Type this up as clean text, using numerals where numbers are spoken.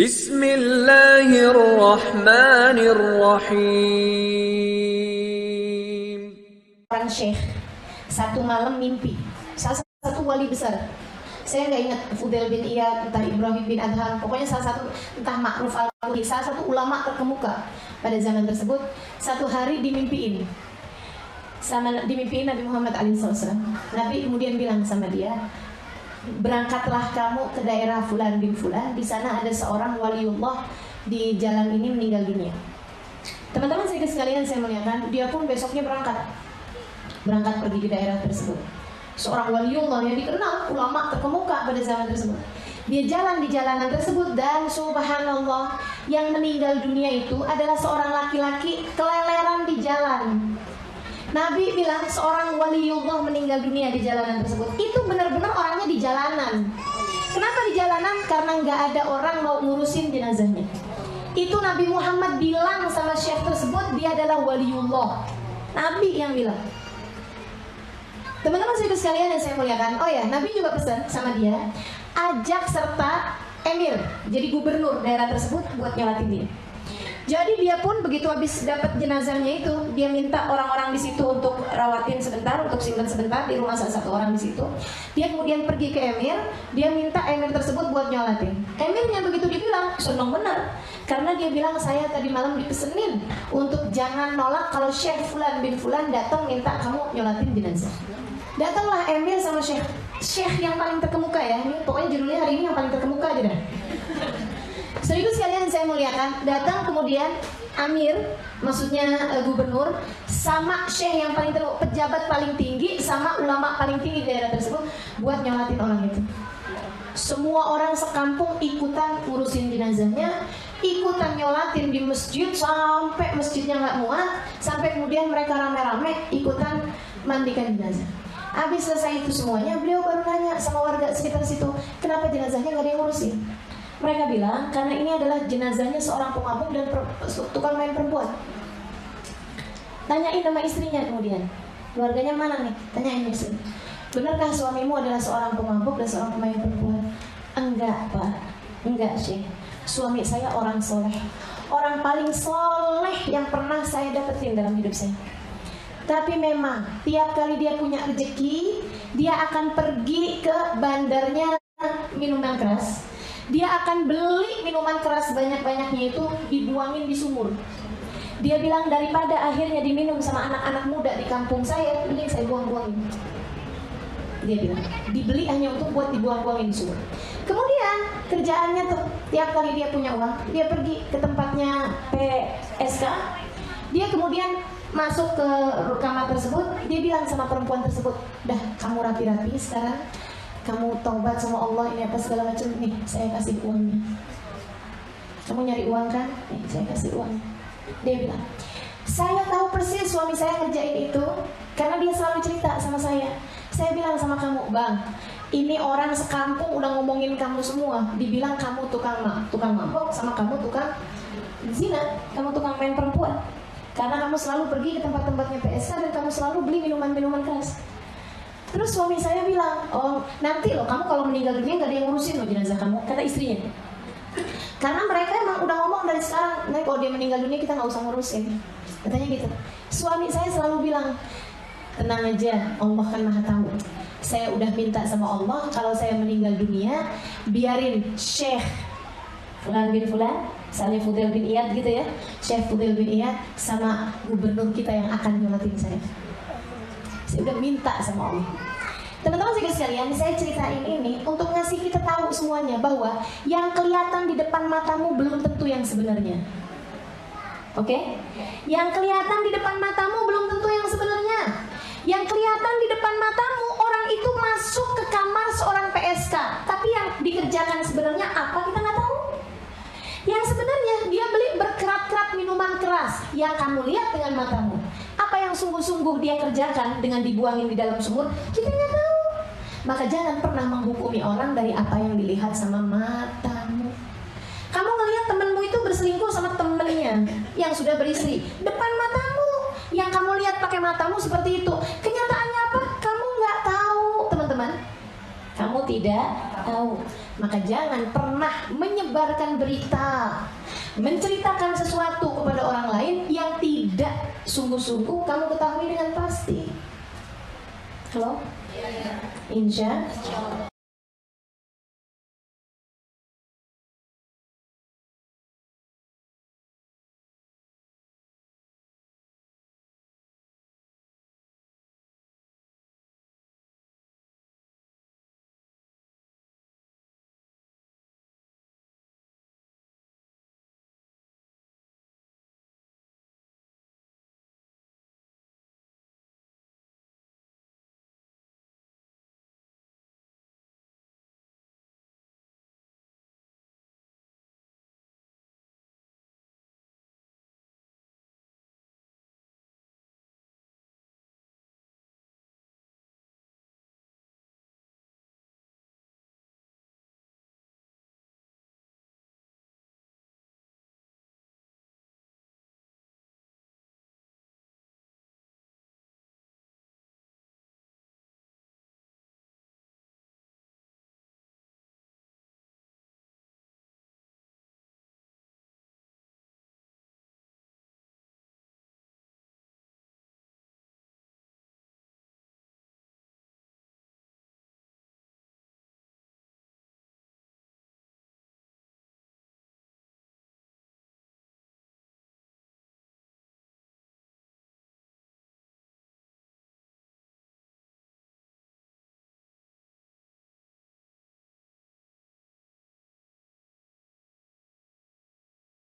Bismillahirrahmanirrahim. Orang syekh satu malam mimpi salah satu wali besar. Saya nggak ingat Fudail bin Iyad, entah Ibrahim bin Adham, pokoknya salah satu, entah Ma'ruf al-Qadhi, salah satu ulama terkemuka pada zaman tersebut. Satu hari dimimpiin Nabi Muhammad SAW. Nabi kemudian bilang sama dia, berangkatlah kamu ke daerah Fulan bin Fulan, di sana ada seorang waliullah di jalan ini meninggal dunia. Teman-teman saya sekalian, saya muliakan, dia pun besoknya berangkat pergi ke daerah tersebut. Seorang waliullah yang dikenal ulama terkemuka pada zaman tersebut. Dia jalan di jalanan tersebut dan subhanallah, yang meninggal dunia itu adalah seorang laki-laki keleleran di jalan. Nabi bilang seorang waliullah meninggal dunia di jalanan tersebut. Itu benar-benar orangnya di jalanan. Kenapa di jalanan? Karena nggak ada orang mau ngurusin jenazahnya. Itu Nabi Muhammad bilang sama syekh tersebut, dia adalah waliullah. Nabi yang bilang. Teman-teman sekalian yang saya muliakan, oh ya, Nabi juga pesan sama dia, ajak serta emir, jadi gubernur daerah tersebut buat nyolatin dia. Jadi dia pun begitu habis dapat jenazahnya itu, dia minta orang-orang di situ untuk rawatin sebentar, untuk simpan sebentar di rumah salah satu orang di situ. Dia kemudian pergi ke emir, dia minta emir tersebut buat nyolatin. Emirnya begitu dibilang, senang benar, karena dia bilang, saya tadi malam dipesenin untuk jangan nolak kalau Syekh Fulan bin Fulan datang minta kamu nyolatin jenazah. Datanglah emir sama Syekh yang paling terkemuka ya, ini pokoknya judulnya hari ini yang paling terkemuka aja dah. Serius sekalian saya muliakan, datang kemudian amir, maksudnya gubernur, sama syekh yang paling pejabat paling tinggi, sama ulama paling tinggi di daerah tersebut buat nyolatin orang itu. Semua orang sekampung ikutan urusin jenazahnya, ikutan nyolatin di masjid sampai masjidnya nggak muat, sampai kemudian mereka rame-rame ikutan mandikan jenazah. Habis selesai itu semuanya, beliau baru nanya sama warga sekitar situ, kenapa jenazahnya nggak ada yang ngurusin? Mereka bilang, karena ini adalah jenazahnya seorang pemabuk dan tukang main perempuan. Tanyain nama istrinya kemudian, keluarganya mana nih? Tanyain istri, benarkah suamimu adalah seorang pemabuk dan seorang pemain perempuan? Enggak pak, enggak sih. Suami saya orang soleh, orang paling soleh yang pernah saya dapetin dalam hidup saya. Tapi memang tiap kali dia punya rezeki, dia akan pergi ke bandarnya minuman keras. Dia akan beli minuman keras banyak-banyaknya itu dibuangin di sumur. Dia bilang daripada akhirnya diminum sama anak-anak muda di kampung saya, mending saya buang-buangin. Dia bilang dibeli hanya untuk buat dibuang-buangin di sumur. Kemudian kerjaannya tuh tiap kali dia punya uang, dia pergi ke tempatnya PSK. Dia kemudian masuk ke kamar tersebut, dia bilang sama perempuan tersebut, dah kamu rapi-rapi sekarang, kamu taubat sama Allah, ini apa segala macam, nih saya kasih uangnya. Kamu nyari uang kan? Nih saya kasih uang. Dia bilang, saya tahu persis suami saya ngerjain itu karena dia selalu cerita sama saya. Saya bilang sama kamu, bang, ini orang sekampung udah ngomongin kamu semua, dibilang kamu tukang mabok, sama kamu tukang zina, kamu tukang main perempuan. Karena kamu selalu pergi ke tempat-tempatnya PSK dan kamu selalu beli minuman-minuman keras. Terus suami saya bilang, oh nanti loh kamu kalau meninggal dunia gak ada yang ngurusin loh jenazah kamu, kata istrinya. Karena mereka emang udah ngomong dari sekarang, nah kalau dia meninggal dunia kita gak usah ngurusin, katanya gitu. Suami saya selalu bilang, tenang aja, Allah kan maha tahu. Saya udah minta sama Allah kalau saya meninggal dunia, biarin Syekh Fulan bin Fulan, misalnya Fudail bin Iyad gitu ya, Syekh Fudail bin Iyad sama gubernur kita yang akan nyolatin saya. Saya udah minta sama Allah. Teman-teman sekalian, saya ceritain ini untuk ngasih kita tahu semuanya bahwa yang kelihatan di depan matamu belum tentu yang sebenarnya. Oke? Yang kelihatan di depan matamu belum tentu yang sebenarnya. Yang kelihatan di depan matamu, orang itu masuk ke kamar seorang PSK, tapi yang dikerjakan sebenarnya apa kita nggak tahu. Yang sebenarnya dia beli berkerat-kerat minuman keras yang kamu lihat dengan matamu. Apa yang sungguh-sungguh dia kerjakan dengan dibuangin di dalam sumur, kita nggak tahu. Maka jangan pernah menghukumi orang dari apa yang dilihat sama matamu. Kamu ngelihat temenmu itu berselingkuh sama temennya yang sudah beristri depan matamu. Yang kamu lihat pakai matamu seperti itu. Kenyataannya apa? Kamu nggak tahu, teman-teman. Kamu tidak tahu. Maka jangan pernah menyebarkan berita, menceritakan sesuatu kepada orang lain yang tidak sungguh-sungguh kamu ketahui dengan pasti. Halo? Insya